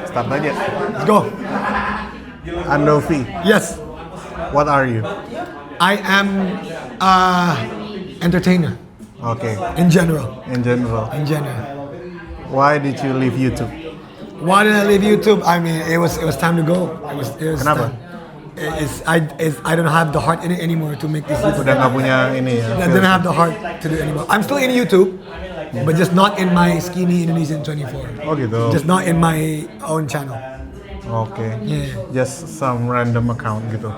Start aja. Let's go. Andovi, Yes, what are you? I am entertainer Okay, in general. in general. Why did you leave YouTube? Why did I leave YouTube? I mean, it was time to go. It was Kenapa? time. I don't have the heart in it anymore to make this YouTube. Udah nggak punya ini ya? I didn't have the heart to do it anymore. I'm still in YouTube, but just not in my Skinny Indonesian 24. Oh gitu. Just not in my own channel. Oke. Yeah. Just some random account gitu.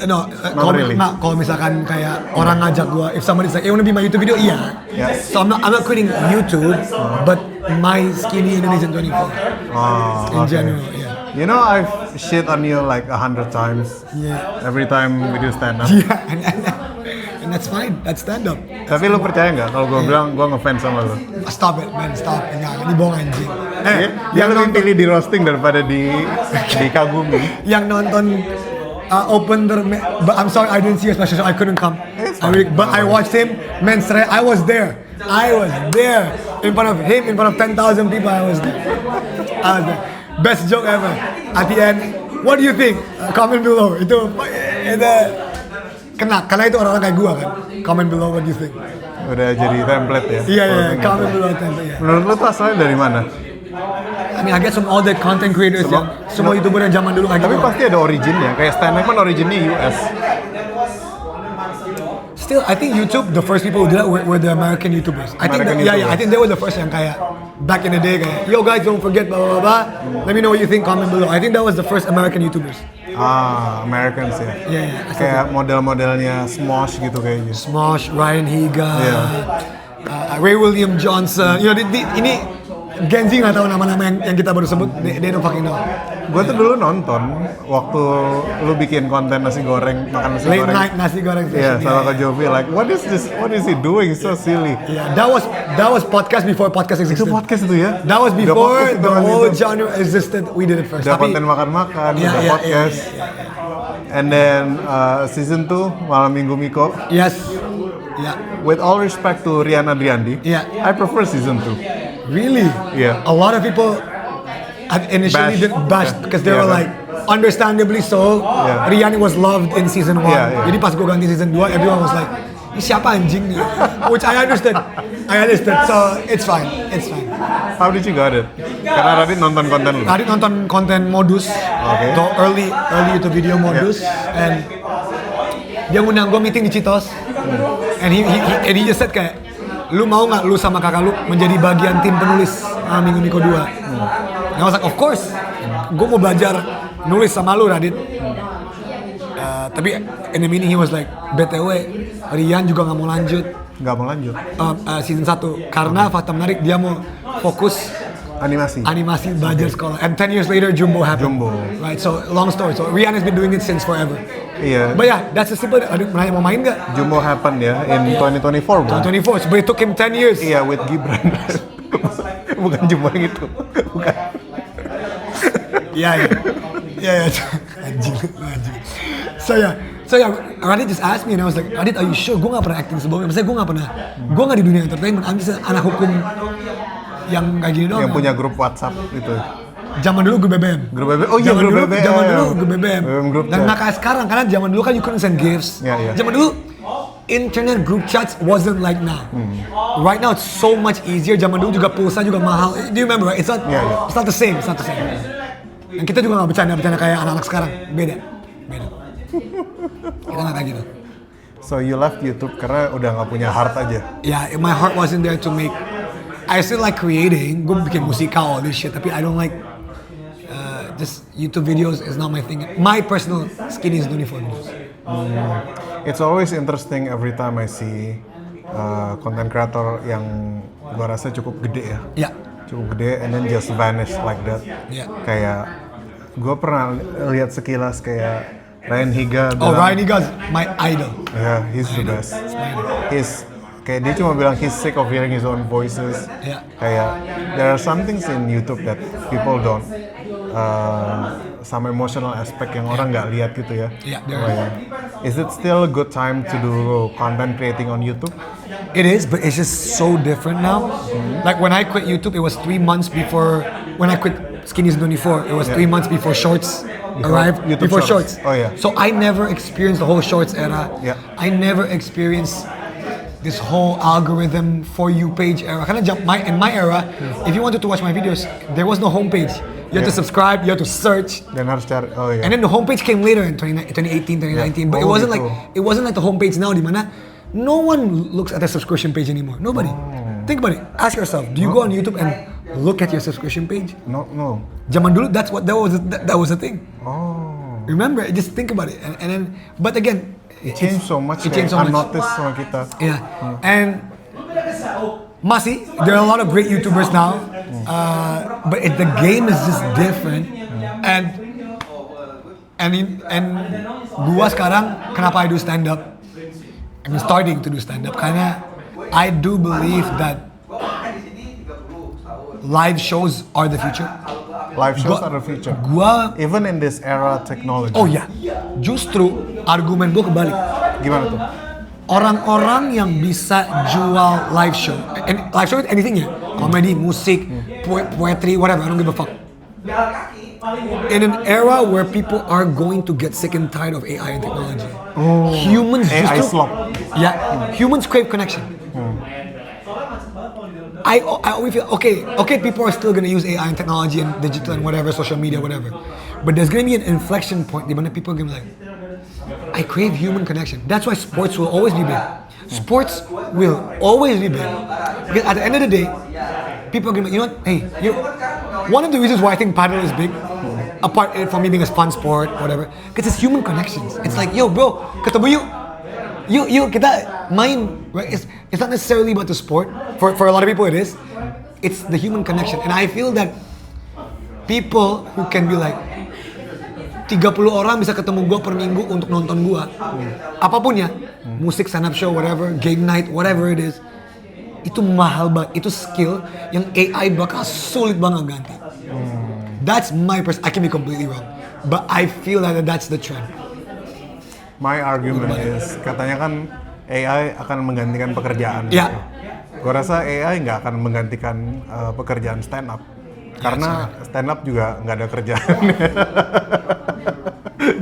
No, really. kalau misalkan kayak orang ngajak gua, if somebody say, "You wanna be my YouTube video?" Iya. Yes. So I'm not quitting YouTube, but my Skinny Indonesian 24 in Okay. general. Yeah. You know, I've shit on you like 100 times. Yeah. Every time we do stand up. Yeah, and that's fine. That's stand up. Tapi lu percaya nggak kalau gue bilang gue ngefans sama lu? Stop it, man. Stop. Enggak, ini bohong anjing. Dia lebih pilih di roasting daripada dikagumi. Yang nonton open but I'm sorry I didn't see your special show. I couldn't come. But I watched him. Man, I was there. In front of him, in front of 10,000 people. I was there. Best joke ever. At the end, what do you think? Comment below. Itu kena, karena itu orang-orang kayak gua kan. Comment below what do you think. Udah jadi template ya? Iya, comment below template ya. Menurut lu tuh asalnya dari mana? I mean, I guess from all the content creators semua YouTuber yang zaman dulu kayak Tapi gitu. pasti ada originnya, kayak stand up kan originnya US. Still, I think YouTube, the first people who did that were the American YouTubers. I think I think they were the first yang kayak back in the day kayak, yo guys, don't forget blah blah blah. Let me know what you think, comment below. I think that was the first American YouTubers. Americans ya. Yeah. Kayak model-modelnya Smosh gitu kayaknya. Smosh, Ryan Higa, Yeah. Ray William Johnson. You know, ini Gen Z nggak tahu nama-nama yang kita baru sebut. They don't fucking know. Gue tuh dulu nonton waktu lu bikin konten nasi goreng, makan nasi Late goreng. night nasi goreng Iya, session. sama Kak Jovi, like, what is this? What is he doing? So silly. Yeah, that was podcast before podcast Itu existed. podcast itu ya? That was Udah before podcast itu the kan whole itu. genre existed. We did it first. Udah konten makan-makan, udah podcast. And then season 2 Malam Minggu Miko. Yes. Yeah. With all respect to Riana Driandi, Yeah. I prefer season 2. Really? Yeah. A lot of people initially Bash. didn't bash because they Yeah, were right. like, understandably so, Yeah. Riani was loved in season 1. Yeah. Jadi pas gue ganti season 2, everyone was like, ini siapa anjing nih? Which I understood. So it's fine. How did you got it? Karena Radit nonton konten lu. Tadi nonton konten Modus, Okay. the early YouTube video Modus, and dia ngundang gue meeting di Citos, and he just said kayak, lu mau nggak lu sama kakak lu menjadi bagian tim penulis Minggu Miko 2? And I was like, of course, gue mau belajar nulis sama lu Radit. Tapi in the meeting he was like, BTW, Rian juga nggak mau lanjut Nggak mau lanjut. season 1 karena fakta menarik dia mau fokus animasi belajar sekolah. And 10 years later Jumbo happened. Right, so long story. So Rian has been doing it since forever. Iya. But yeah, that's the simple. Ada nanya mau main nggak? Jumbo happened ya in 2024 bukan? 2024. So but it took him 10 years. Iya, with Gibran. Bukan Jumbo yang itu. Bukan. Iya. Anjing. So yeah, Radit just asked me and I was like, Radit, are you sure? Gue gak pernah acting sebelumnya. Maksudnya gue gak di dunia entertainment. I'm just anak hukum yang kayak gini doang. Yang punya grup WhatsApp gitu. Zaman dulu gue BBM. Grup BBM. Oh iya, grup BBM. Zaman dulu gue BBM. Group Dan chat. nggak kayak sekarang karena zaman dulu kan you couldn't send gifts. Iya. Zaman dulu internet group chats wasn't like now. Right now it's so much easier. Zaman dulu juga pulsa juga mahal. Do you remember? Right? It's not the same. Dan kita juga nggak bercanda kayak anak-anak sekarang. Beda. Kita nggak kayak gitu. So you left YouTube karena udah nggak punya heart aja. Yeah, my heart wasn't there to make. I still like creating. Gue bikin musikal all this shit. Tapi I don't like. Just YouTube videos is not my thing. My personal Skinny is 24 videos. It's always interesting every time I see content creator yang gua rasa cukup gede ya. Yeah. Cukup gede and then just vanish like that. Yeah. Kayak gua pernah lihat sekilas kayak Ryan Higa. Ryan Higa's my idol. Yeah, he's the best. Kayak dia cuma bilang he's sick of hearing his own voices. Yeah. Kayak there are some things in YouTube that people don't. Some emotional aspect yang orang nggak lihat gitu ya. Yeah, there is. Is it still a good time to do content creating on YouTube? It is, but it's just so different now. Like when I quit YouTube, it was 3 months before when I quit Skinny's 24. It was 3 months before Shorts arrived. YouTube before Shorts. Shorts. Oh, yeah. So I never experienced the whole Shorts era. Yeah. I never experienced this whole algorithm for you page era. Karena in my era, if you wanted to watch my videos, there was no homepage. You had to subscribe, you had to search. Dan harus cari. Oh iya. And then the homepage came later in 2018, 2019. But Oh, it wasn't like the homepage now, di mana no one looks at the subscription page anymore. Nobody. Think about it. Ask yourself, do you go on YouTube and look at your subscription page? No. Zaman dulu, that was a thing. Oh. Remember, just think about it. And then, but again, It changed so much. It changed so much. Unnoticed sama kita. Yeah. And masih, there are a lot of great YouTubers now, but the game is just different. And gua sekarang, kenapa I do stand up? I'm starting to do stand up karena I do believe that live shows are the future. Live shows are the future. Even in this era technology. Oh ya, justru argumen gue kebalik. Gimana tuh? Orang-orang yang bisa jual live show is anything ya, komedi, musik, poetry, whatever, I don't give a fuck. In an era where people are going to get sick and tired of AI and technology, humans AI justru, slop. yeah, humans crave connection. I always feel okay. People are still gonna use AI and technology and digital and whatever, social media, whatever. But there's gonna be an inflection point where people are gonna be like, I crave human connection. That's why sports will always be big. Sports will always be big because at the end of the day, people are gonna be, one of the reasons why I think paddle is big, apart from me being a fun sport, whatever, because it's human connections. It's like, yo, bro, ketemu yuk kita main. Right? It's not necessarily about the sport. For a lot of people, it is. It's the human connection, and I feel that people who can be like 30 orang bisa ketemu gua per minggu untuk nonton gua, apapun ya, musik, stand up show, whatever, game night, whatever it is, itu mahal banget. Itu skill yang AI bakal sulit banget ganti. That's my I can be completely wrong, but I feel that that's the trend. My argument is, katanya kan AI akan menggantikan pekerjaan. Ya. Gue rasa AI nggak akan menggantikan pekerjaan stand up. Karena stand up juga nggak ada kerjaan.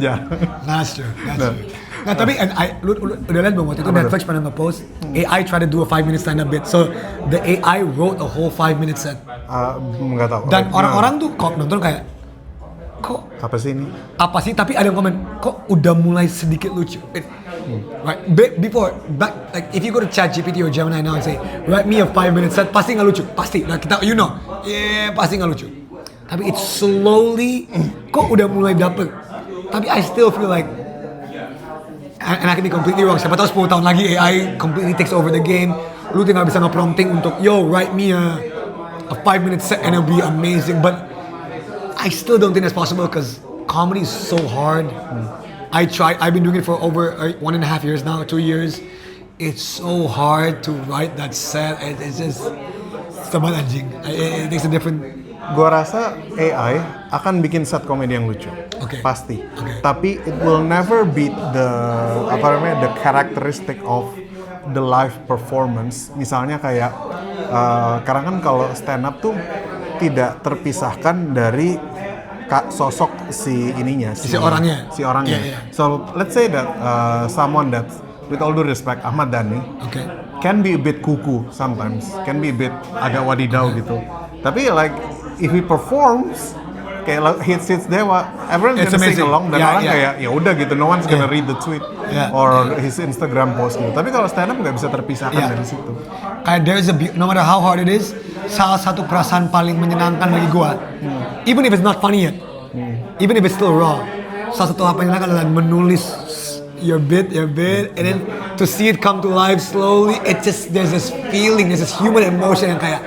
Jangan. That's true. Nah, tapi lu udah lihat belum waktu itu Netflix pernah nge-post AI try to do a 5-minute stand-up bit. So the AI wrote a whole 5-minute set. Nggak tahu. Dan orang-orang tuh kok nonton kayak, kok apa sih ini? Apa sih? Tapi ada yang komen, kok udah mulai sedikit lucu. Right? Before, like if you go to ChatGPT or Gemini now and say, write me a 5-minute set, pasti nggak lucu. Pasti. Nah, kita, pasti nggak lucu. Tapi it's slowly, kok udah mulai dapet. Tapi I still feel like, and I can be completely wrong. Siapa tahu 10 tahun lagi AI completely takes over the game. Lu tinggal bisa nge-prompting untuk, write me a 5-minute set and it'll be amazing. But I still don't think that's possible because comedy is so hard. I've been doing it for over 1.5 years now, 2 years. It's so hard to write that set. It's just sama anjing. It takes a different. Gua rasa AI akan bikin set komedi yang lucu. Okay. Pasti. Okay. Tapi it will never beat the characteristic of the live performance. Misalnya kayak karena kan kalau stand up tuh tidak terpisahkan dari sosok si orangnya. Yeah. So let's say that someone that, with all due respect, Ahmad Dhani, can be a bit kuku sometimes, can be a bit agak wadidau gitu. Tapi like if he performs kayak hits dewa, everyone gonna sing along dan orang kayak ya udah gitu, no one's gonna read the tweet or his Instagram post gitu. Tapi kalau stand up nggak bisa terpisahkan dari situ. No matter how hard it is, salah satu perasaan paling menyenangkan bagi gua, even if it's not funny yet, even if it's still raw, salah satu apa yang menyenangkan adalah menulis your bit, and then to see it come to life slowly. There's this feeling, there's this human emotion yang kayak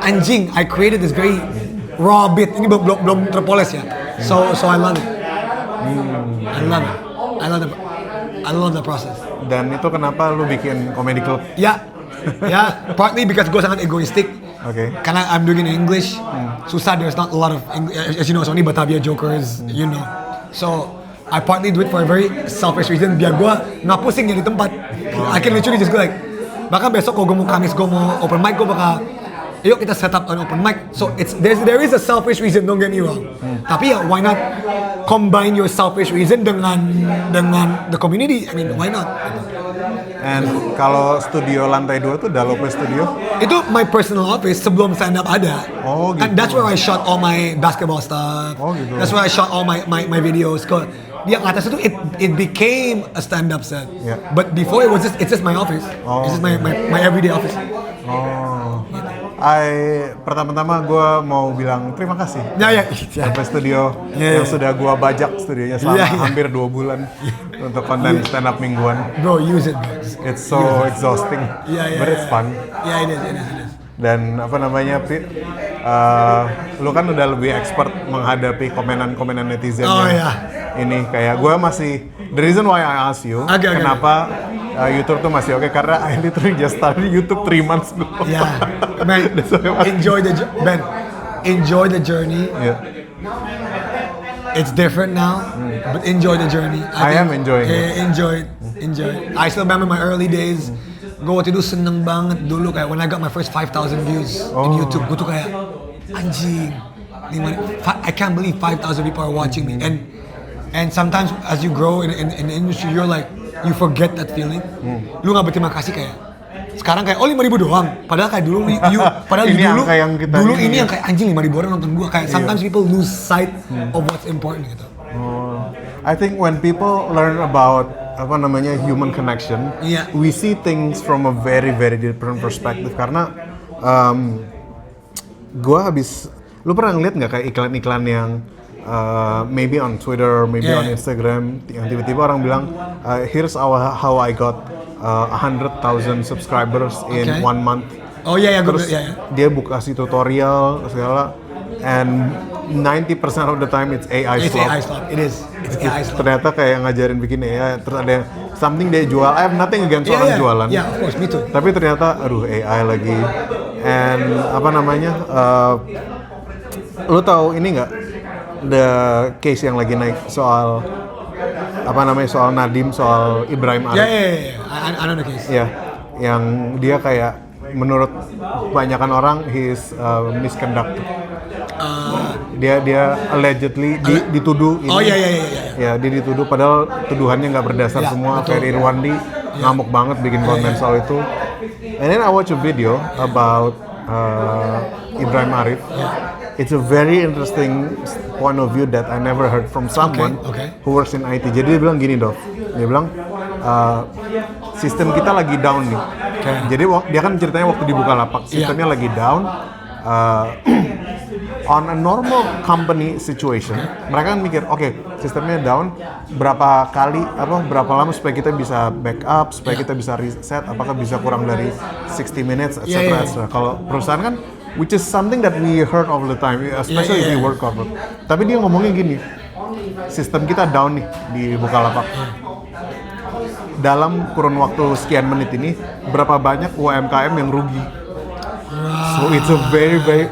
anjing, I created this very raw bit. Ini belum terpoles ya. So I love it. I love the process. Dan itu kenapa lu bikin comedy club? Ya, partly because gue sangat egoistik. Karena I'm doing it in English, susah. There's not a lot of English, as you know, it's only Batavia jokers, So I partly do it for a very selfish reason, biar gue nggak pusing di tempat. I can literally just go like, bahkan besok kalau gue mau Kamis, gue mau open mic, gue bakal yuk kita set up an open mic. So there is a selfish reason, don't get me wrong. Tapi ya why not combine your selfish reason dengan the community? I mean, why not? And kalau studio lantai 2 tuh Dalope Studio? Itu my personal office sebelum stand up ada. Oh gitu. And that's where I shot all my basketball stuff. Oh gitu. That's where I shot all my videos. Di atas itu it became a stand up set. Yeah. But before it's just my office. Oh. It's just my everyday office. Oh. Pertama-tama gue mau bilang terima kasih. Ya. Dalope Studio yang sudah gue bajak studionya selama hampir 2 bulan untuk konten stand up mingguan. Bro, use it, bro. It's so exhausting, but it's fun. Yeah, it is. Dan apa namanya, Pi? Lu kan udah lebih expert menghadapi komenan-komenan netizen. Ini kayak gue masih, the reason why I ask you, kenapa YouTube tuh masih oke, karena I literally just started YouTube 3 months ago. Yeah, man, enjoy the journey. Yeah. It's different now, but enjoy the journey. I am enjoying it. Enjoy it. I still remember my early days. Gue waktu itu seneng banget dulu kayak when I got my first 5,000 views in YouTube. Gue tuh kayak anjing, I can't believe 5,000 people are watching me. And sometimes as you grow in the industry, you're like you forget that feeling. Lu nggak berterima kasih kayak sekarang kayak 5,000 doang. Padahal kayak dulu dulu ini yang kayak anjing 5,000 orang nonton gua. Kayak sometimes people lose sight of what's important gitu. I think when people learn about apa namanya human connection, we see things from a very very different perspective. Karena lu pernah ngeliat nggak kayak iklan-iklan yang maybe on Twitter, maybe on Instagram, yang tiba-tiba orang bilang, here's how I got 100,000 subscribers in 1 month. Oh iya, terus dia kasih tutorial segala, and 90% of the time it's AI slop. It's AI slop. Ternyata kayak ngajarin bikin AI, terus ada something dia jual. I have nothing against orang jualan. Yeah, of course, me too. Tapi ternyata, aduh AI lagi. And apa namanya? Lu tahu ini nggak? The case yang lagi naik soal apa namanya, soal Nadiem, soal Ibrahim Arif. I know the case. Yang dia kayak menurut kebanyakan orang his misconduct. Dia allegedly dituduh ini. Ya, dia dituduh padahal tuduhannya nggak berdasar semua. Ferry Irwandi ngamuk banget bikin konten soal itu. And then I watch a video about Ibrahim Arif. It's a very interesting point of view that I never heard from someone who works in IT. Jadi dia bilang gini, Dov. Dia bilang sistem kita lagi down nih. Jadi dia kan ceritanya waktu di Bukalapak sistemnya lagi down. On a normal company situation, mereka kan mikir, sistemnya down, berapa lama supaya kita bisa backup, supaya kita bisa reset, apakah bisa kurang dari 60 minutes, etc. Kalau perusahaan kan, which is something that we heard all the time, especially if we work corporate. Tapi dia ngomongnya gini, sistem kita down nih di Bukalapak. Dalam kurun waktu sekian menit ini, berapa banyak UMKM yang rugi? So it's a very very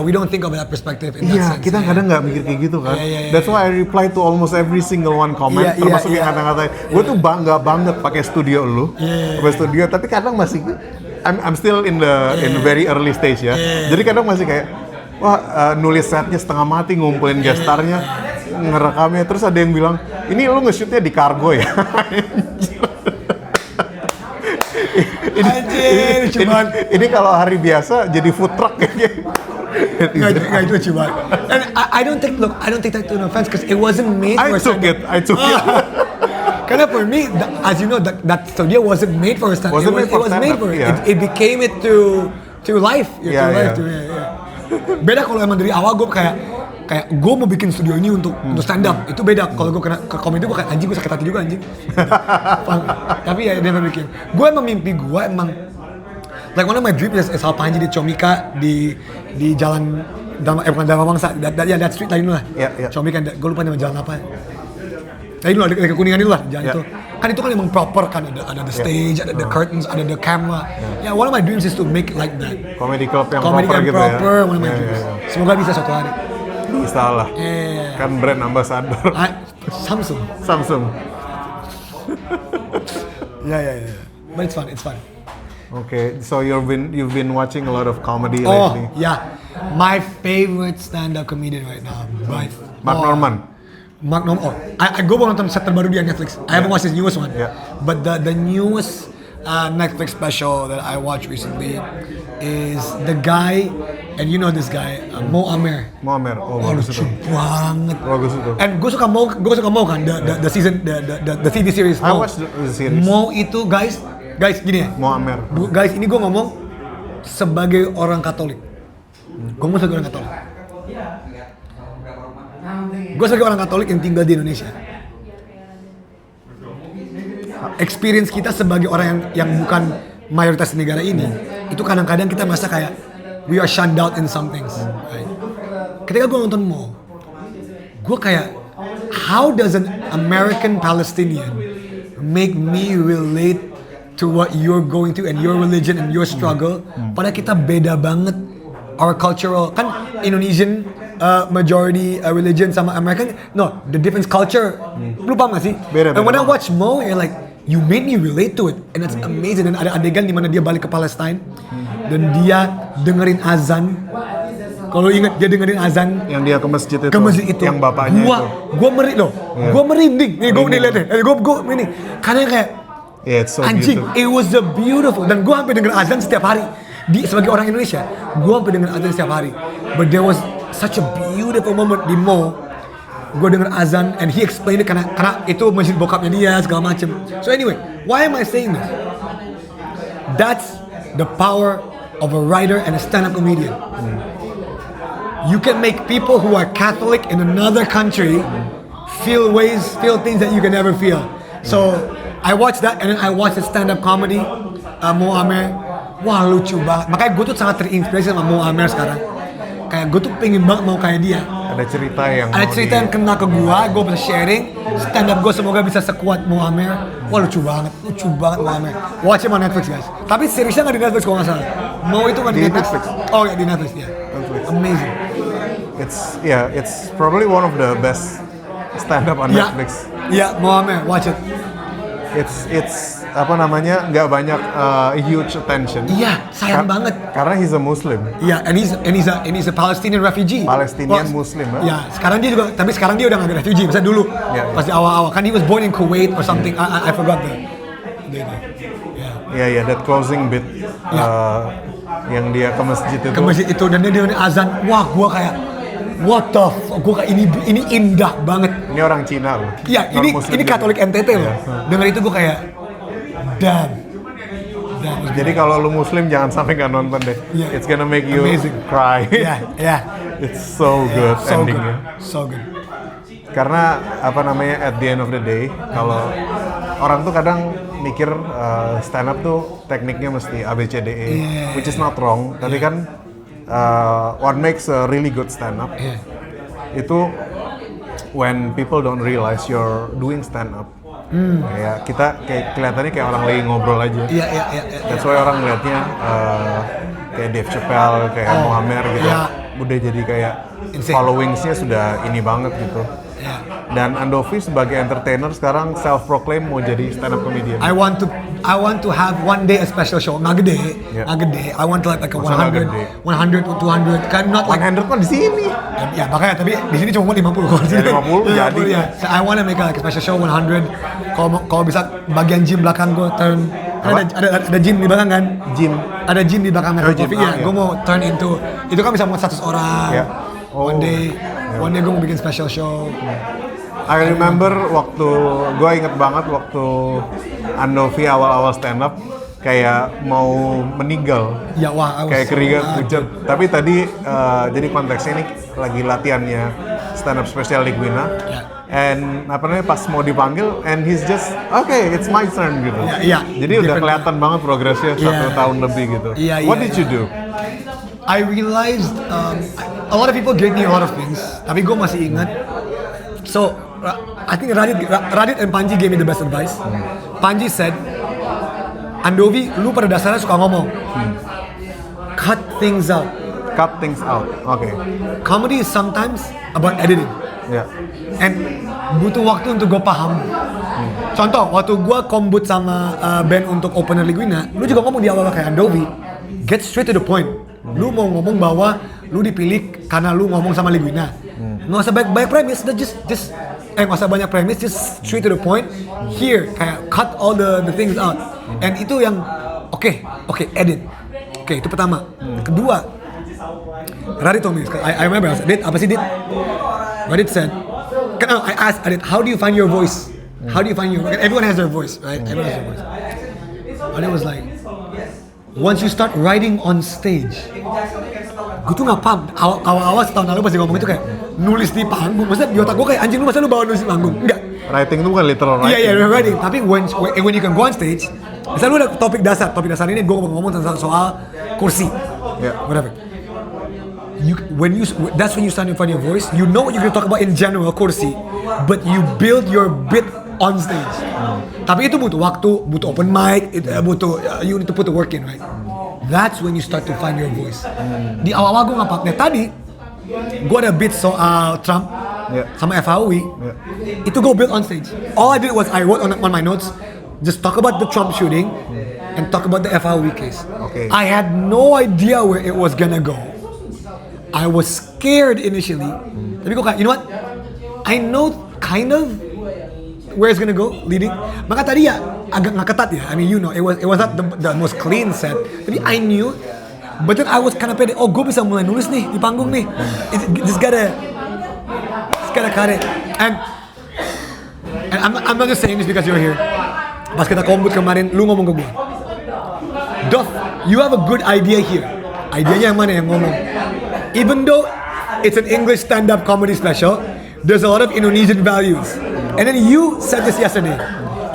we don't think of that perspective in that sense. Kita kadang nggak mikir kayak gitu kan. That's why I reply to almost every single one comment, termasuk yang kata-kata gue tuh bangga banget pakai studio lu, pakai studio, tapi kadang masih I'm still in the very early stage ya. Jadi kadang masih kayak nulis setnya setengah mati, ngumpulin gestarnya, ngerekamnya, terus ada yang bilang ini lu nge-shootnya di kargo ya. Ini kalau hari biasa jadi food truck kayaknya. Nggak itu lucu banget. And I don't take that to an offense because it wasn't made for a stand-up. I took it. Karena for me, as you know, that studio wasn't made for a stand-up. It was made for it. It became it to life. Beda kalau emang dari awal gue kayak gue mau bikin studio ini untuk stand up, itu beda. Kalau gue kena ke komedi gue kayak anjing, gue sakit hati juga anjing. Tapi ya dia bikin. Gue emang mimpi gue emang like one of my dreams is Panji di Comika di jalan bukan Dharma Wangsa, that street lain lah. Comika, gue lupa nama jalan apa. Tadi dulu ada Kuningan itu lah jalan itu. Kan itu kan emang proper kan, ada the stage, ada the curtains, ada the camera. One of my dreams is to make like that. Comedy club yang proper gitu ya. One of my dreams. Semoga bisa suatu hari. Salah. Kan brand ambassador. Samsung. Samsung. Yeah. But it's fun. Okay, so you've been watching a lot of comedy Oh, lately. yeah. My favorite stand-up comedian right now, Mark Norman. Mark Norman. Oh, gue baru nonton set terbaru dia Netflix. I haven't watched his newest one. Yeah. But the newest Netflix special that I watched recently is the guy, and you know this guy, Mo Amer. Mo Amer. Oh, Oh, bagus lucu itu. banget. Bagus itu. And gue suka Mo kan, the season, the TV series. I Mo. watched the series. Mo itu guys gini ya. Mo Amer. Guys, ini gue ngomong sebagai orang Katolik. Gue ngomong sebagai orang Katolik. Gue sebagai orang Katolik yang tinggal di Indonesia. Experience kita sebagai orang yang bukan mayoritas negara ini, itu kadang-kadang kita merasa kayak we are shunned out in some things. Right? Ketika gue nonton Mo, gue kayak how does an American Palestinian make me relate to what you're going through and your religion and your struggle? Padahal kita beda banget. Our cultural, kan Indonesian majority religion sama American, no, the difference culture. Lu paham gak sih? Beda. And when I watch Mo, you're like, you made me relate to it, and it's amazing. Dan ada adegan di mana dia balik ke Palestine dan dia dengerin azan. Kalau ingat dia dengerin azan Yang dia ke masjid itu. ke masjid itu. Yang bapaknya itu. Gua gue merinding. Nih gue lihat deh. Gue merinding. Karena kayak Yeah, it's so anjing, beautiful. it was a beautiful. Dan gue hampir denger azan setiap hari. Sebagai orang Indonesia, gue hampir denger azan setiap hari. But there was such a beautiful moment di Mo. Gue denger azan and he explained it karena itu masjid bokapnya dia segala macem. So anyway, why am I saying this? That's the power of a writer and a stand-up comedian. You can make people who are Catholic in another country feel things that you can never feel. So I watched that and then I watched the stand-up comedy Mo Amer. Wah lucu banget. Makanya gue tuh sangat terinspirasi sama Mo Amer sekarang. Kayak gue tuh pengen banget mau kayak dia. Ada cerita yang Yang kena ke gue bisa sharing. Stand up gue semoga bisa sekuat Mo Amer. Wah lucu banget Mo Amer. Watch him on Netflix guys. Tapi seriesnya nggak di Netflix kalau nggak salah. Mo itu nggak di Netflix. Oh ya di Netflix ya. Amazing. It's probably one of the best stand up on Netflix. Iya, Mo Amer, watch it. It's apa namanya, nggak banyak huge attention. Iya, sayang banget. Karena he's a Muslim. Iya, and he's a Palestinian refugee. Palestinian Muslim. Ya, sekarang dia udah nggak refugee. Misalnya dulu, pas di awal-awal kan he was born in Kuwait or something. I forgot the. Yeah, that closing bit yang dia ke masjid itu. Ke masjid itu dan dia azan. Wah, gua kayak what the fuck, gua kayak ini indah banget. Ini orang Cina loh. Iya, ini Katolik NTT loh. Dengar itu gua kayak damn. Jadi kalau lu Muslim jangan sampai nggak nonton deh. Yeah. It's gonna make you cry. Yeah. It's so good endingnya. So good. Karena apa namanya, at the end of the day, kalau orang tuh kadang mikir stand up tuh tekniknya mesti ABCDE, which is not wrong. Tapi kan what makes a really good stand up itu when people don't realize you're doing stand up. Kayak kita kelihatannya kayak orang lagi ngobrol aja. Iya. That's why orang ngeliatnya kayak Dave Chappelle, kayak Mo Amer gitu. Udah jadi kayak followingsnya sudah ini banget gitu. Dan Andovi sebagai entertainer sekarang self-proclaim mau jadi stand-up comedian. I want to have one day a special show. Nggak gede. I want to like a 100 to 200 kan, not like 100 kan di sini. Ya makanya, tapi di sini cuma 50 kok. Ya, 50 jadi. Ya. So I want to make like a special show 100. Kalau bisa bagian gym belakang gue turn. Ada gym di belakang kan? Gym. Ada gym di belakang Metro Coffee ya. Ya. Gue mau turn into itu kan bisa muat 100 orang. Ya. One day gue mau bikin special show. I remember gue inget banget waktu Andovi awal-awal stand up kayak mau meninggal. Ya wah, kayak keringat hujan. Tapi tadi jadi konteksnya ini lagi latihannya stand up special di Gwina. And apa namanya, pas mau dipanggil and he's just okay, it's my turn gitu. Jadi udah kelihatan banget progresnya 1 tahun lebih gitu. What did you do? I realized a lot of people gave me a lot of things, tapi gue masih ingat. So I think Radit and Panji gave me the best advice. Panji said, Andovi, lu pada dasarnya suka ngomong. Cut things out. Cut things out. Okay. Comedy is sometimes about editing. Yeah. And butuh waktu untuk gue paham. Contoh, waktu gue kombut sama band untuk opener Liguina, lu juga ngomong di awal kayak Andovi, get straight to the point. Lu mau ngomong bahwa lu dipilih karena lu ngomong sama Liguina. Nggak usah banyak premis, nggak usah banyak premis, just straight to the point. Here, kayak cut all the things out. And itu yang, oke, edit. Oke, itu pertama. Kedua, Radit told me, I remember, I said, Dit, apa sih Dit? Radit said, I asked Radit, how do you find your voice? How do you find your voice? Everyone has their voice, right? Everyone has their voice. Radit was like, once you start writing on stage, gue tuh gak paham, awal-awal setahun lalu pas dia ngomong itu kayak nulis di panggung, maksudnya di otak gue kayak anjing lu masa lu bawa nulis di panggung? Enggak. Writing itu bukan literal writing. Iya, writing, tapi when you can go on stage, misalnya lu ada topik dasar ini gue ngomong tentang soal kursi, whatever. That's when you start to find your voice. You know what you're gonna talk about in general, kursi, but you build your bit on stage. Tapi itu butuh waktu, butuh open mic, you need to put the work in, right? That's when you start to find your voice. Di awal-awal gue nggak paham. Tadi gue ada beat soal Trump sama FAUI. Itu gue build on stage. All I did was I wrote on my notes, just talk about the Trump shooting and talk about the FAUI case. Okay. I had no idea where it was gonna go. I was scared initially. Tapi gue kayak, you know what? I know kind of where it's gonna go, leading. Maka tadi ya agak nggak ketat ya. I mean, you know, it was not the most clean set. Tapi I knew, but then I was kind of pede. Oh, gue bisa mulai nulis nih di panggung nih. Just gotta cut it. And I'm not just saying this because you're here. Pas kita kombut kemarin, lu ngomong ke gue, Dof, you have a good idea here. Idenya yang mana yang ngomong? Even though it's an English stand-up comedy special, there's a lot of Indonesian values. And then you said this yesterday.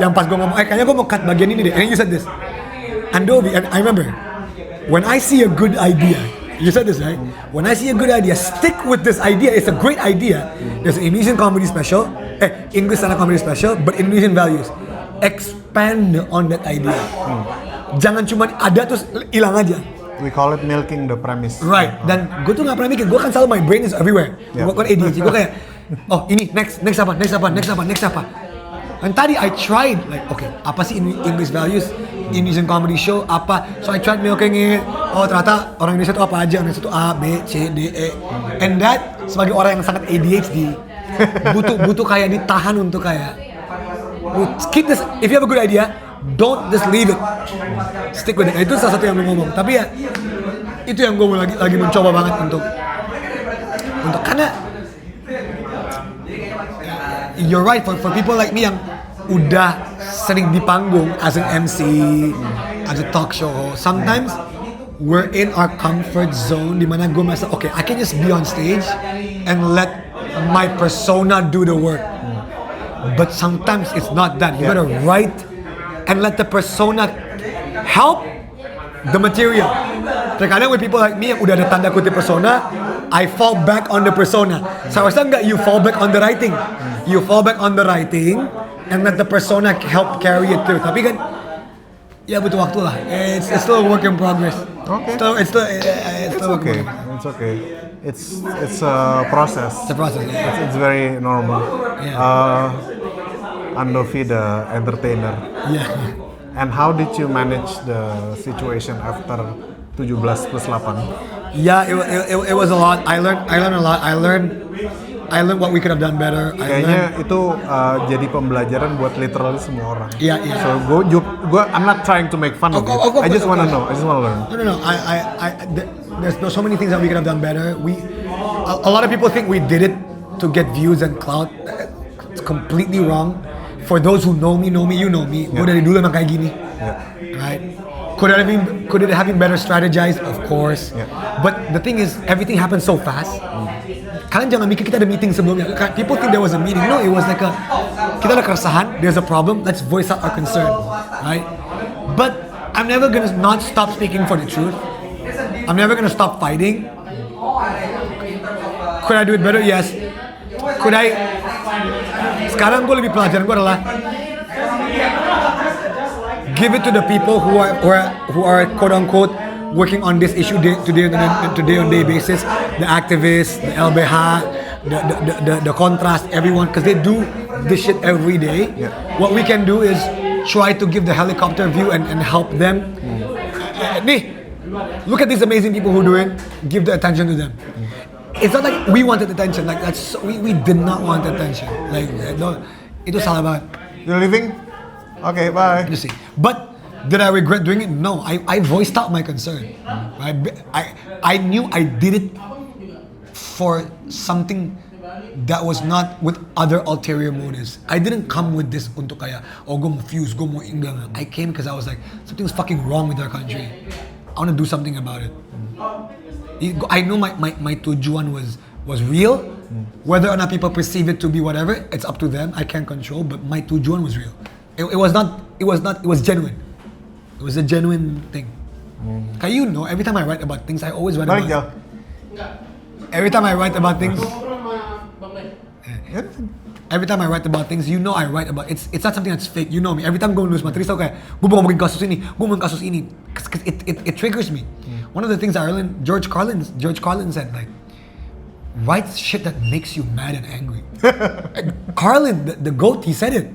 Yang pas gue ngomong, kayaknya gue mau cut bagian ini deh. And then you said this. Andovi, and I remember, when I see a good idea, you said this, right? When I see a good idea, stick with this idea. It's a great idea. There's an Indonesian comedy special, English stand-up comedy special, but Indonesian values. Expand on that idea. Jangan cuma ada terus hilang aja. We call it milking the premise. Right. Dan gue tuh gak pernah mikir, gue kan selalu my brain is everywhere. Gue kan ADHD, gue kayak, oh ini next apa. And tadi I tried like, okay, apa sih English values, Indonesian comedy show, apa? So I tried milking it. Oh ternyata orang Indonesia itu apa aja? Orang Indonesia itu A, B, C, D, E. And that sebagai orang yang sangat ADHD, butuh kayak ditahan untuk kayak, keep this. If you have a good idea, don't just leave it. Stick with it. Itu salah satu yang lu ngomong. Tapi ya itu yang gue lagi mencoba banget untuk karena you're right for people like me yang udah sering di panggung as an MC, as a talk show host. Sometimes we're in our comfort zone di mana gue merasa okay, I can just be on stage and let my persona do the work. But sometimes it's not that. You gotta write and let the persona help the material. Terkadang with people like me yang udah ada tanda kutip persona, I fall back on the persona. Seharusnya enggak, you fall back on the writing. You fall back on the writing and let the persona help carry it through. Tapi kan, ya butuh waktu lah. It's still a work in progress. Okay. It's okay. It's okay. It's a process. It's a process. Yeah. It's very normal. Yeah. Andovi the entertainer. Yeah. And how did you manage the situation after 17+8? Yeah, it was a lot. I learned a lot. I learned what we could have done better. Kayaknya itu jadi pembelajaran buat literally semua orang. Yeah. So I'm not trying to make fun of it. I just want to know. I just want to learn. No. There's so many things that we could have done better. A lot of people think we did it to get views and clout. It's completely wrong. For those who know me, you know me. Gue dari dulu emang kayak gini, right? Could it have been better strategized? Of course. But the thing is, everything happened so fast. Kalian jangan mikir kita ada meeting sebelumnya. People think there was a meeting. No, it was like kita ada keresahan. There's a problem. Let's voice out our concern, right? But I'm never gonna not stop speaking for the truth. I'm never gonna stop fighting. Could I do it better? Yes. Could I? Sekarang gue lebih pelajaran gue adalah give it to the people who are quote unquote working on this issue today on day basis, the activists, the LBH, the contrast, everyone, because they do this shit every day. Yeah. What we can do is try to give the helicopter view and help them. Nih, look at these amazing people who do it. Give the attention to them. It's not like we wanted attention. Like we did not want attention. Like no, itu salah banget. You're leaving? Okay, bye. You see, but did I regret doing it? No, I voiced out my concern. I knew I did it for something that was not with other ulterior motives. I didn't come with this untuk kaya, oh go mo fuse, go mo inggang. I came because I was like, something's fucking wrong with our country. I want to do something about it. I know my tujuan was real. Whether or not people perceive it to be whatever, it's up to them. I can't control, but my tujuan was real. It was genuine. It was a genuine thing. Kaya you know, every time I write about things, I always write Balik about... jauh. Every time I write about things... Every time I write about things, you know I write about... It's not something that's fake, you know me. Every time gue nulis materi, so kayak, gue mau ngomongin kasus ini, gue ngomongin kasus ini. Cause it triggers me. One of the things I learned, George Carlin said, like, write shit that makes you mad and angry. Carlin, the GOAT, he said it.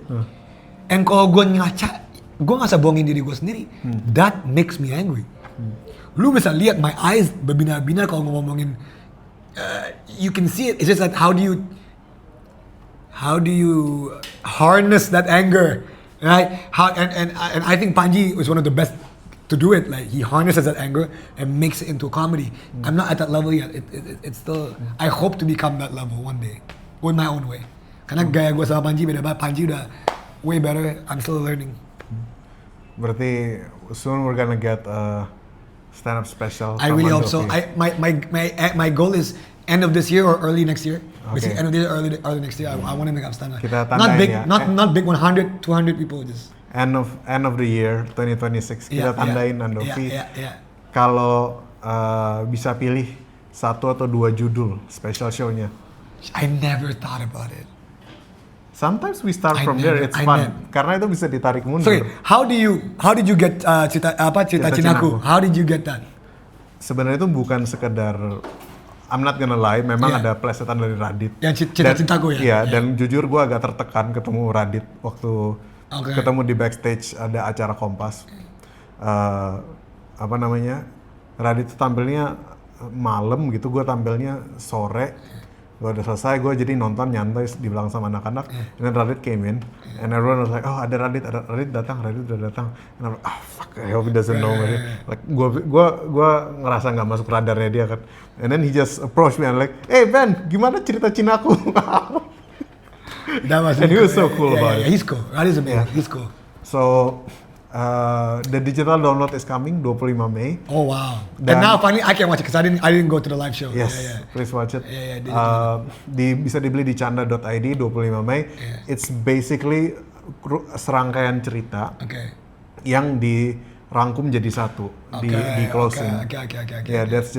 And kalau gue nggak bohongin diri gue sendiri, that makes me angry. Lu bisa lihat my eyes berbinar-binar kalau ngomongin, you can see it. It's just like how do you harness that anger, right? And I think Panji was one of the best to do it. Like he harnesses that anger and makes it into a comedy. I'm not at that level yet. It's still. I hope to become that level one day, go in my own way. Karena gaya gue sama Panji beda banget. Panji udah way better. I'm still learning. Berarti soon we're gonna get a stand-up special. I really hope so. My goal is end of this year or early next year. Okay. End of this year, early next year. I want to make up stand-up. Kita Not big, tandain ya. not big. 100, 200 people just. End of the year 2026 kita tandain Andovi. Yeah. Kalau bisa pilih 1 atau 2 judul special show-nya. I never thought about it. Sometimes we start from there, it's fun. Karena itu bisa ditarik mundur. Sorry, how did you get Cita Cinaku? How did you get that? Sebenarnya itu bukan sekedar, I'm not gonna lie, memang ada plesetan dari Radit. Yang Cita-Citaku ya? Iya, dan jujur gue agak tertekan ketemu Radit waktu ketemu di backstage ada acara Kompas. Radit tuh tampilnya malam gitu, gue tampilnya sore. Gue udah selesai, gue jadi nonton nyantai di belakang sama anak-anak. And then Radit came in, and everyone was like, oh ada Radit datang. And I'm like, fuck, I hope he doesn't know me. Like, gue ngerasa nggak masuk radarnya dia kan. And then he just approached me and like, hey Ben, gimana cerita Cinaku? And he was so cool about it. He's cool. Radit's amazing. Yeah. He's cool. So, the digital download is coming 25 Mei. Oh wow! And now finally I can watch it because I didn't go to the live show. Yes, please watch it. Bisa dibeli di canda.id 25 Mei. It's basically serangkaian cerita yang dirangkum jadi satu di closing. Yeah, that's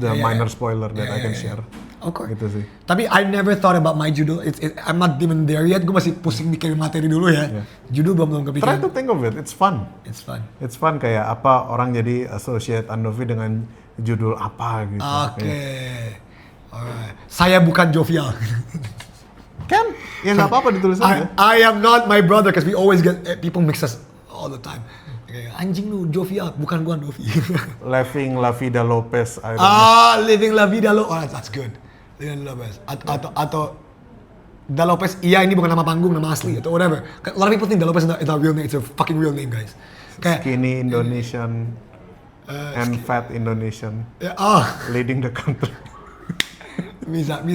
the minor spoiler that I can share. Okay. Gitu sih. Tapi I never thought about my judul. I'm not even there yet. Gue masih pusing mikirin materi dulu ya. Judul belum kepikiran. Try to think of it. It's fun. It's fun kayak apa orang jadi associate Andovi dengan judul apa gitu. Okay. Alright. Saya bukan jovial. Kan? Ya nggak apa-apa ditulis aja. I am not my brother because we always get people mix us all the time. Anjing lu jovial, bukan gua Andovi. Living La Vida Lopez. Living La Vida Lopez. Oh, that's good. Living Lopez. Atau Da Lopez, iya ini bukan nama panggung, nama asli atau whatever. A lot of people think Da Lopez is not real name. It's a fucking real name, guys. Kayak skinny Indonesian and fat Indonesian. Leading the country. Bisa.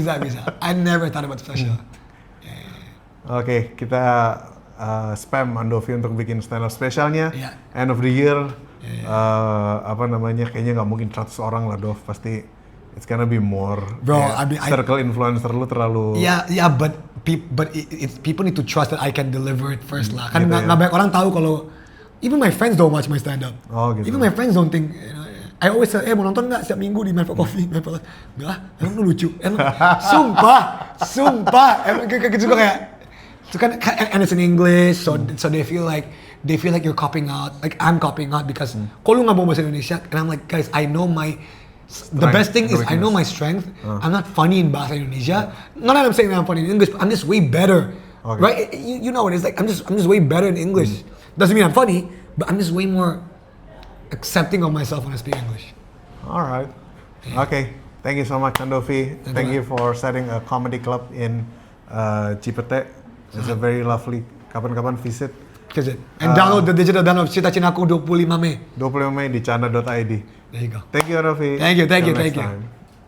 I never thought about special. Oke, kita spam Andovi untuk bikin stand up spesialnya. End of the year. Kayaknya nggak mungkin 100 orang lah, Dov. Pasti it's gonna be more. Bro, circle influencer lu terlalu. But people need to trust that I can deliver it first lah. Kan nggak banyak orang tahu kalau even my friends don't watch my stand up. Oh gitu. Even my friends don't think. I always say, mau nonton nggak setiap minggu di Manfred Coffee? Enggak lah, emang lu lucu. Emang, sumpah. Emang kayak gitu kayak. So kan, and it's in English, so they feel like you're copying out, like I'm copying out because kalau lu nggak mau bahasa Indonesia, and I'm like, guys, I know my The best thing is I know my strength. I'm not funny in bahasa Indonesia. Not that I'm saying that I'm funny in English, but I'm just way better. Okay. Right? You know what it's like. I'm just way better in English. Doesn't mean I'm funny, but I'm just way more accepting of myself when I speak English. Alright. Okay. Thank you so much, Andovi. Thank you for setting a comedy club in Cipete. It's a very lovely. Kapan-kapan visit. Visit. And download the digital download Cita Cinaku 25 Mei. 25 Mei di canda.id. There you go. Thank you, Andovi. Thank you. Till next time.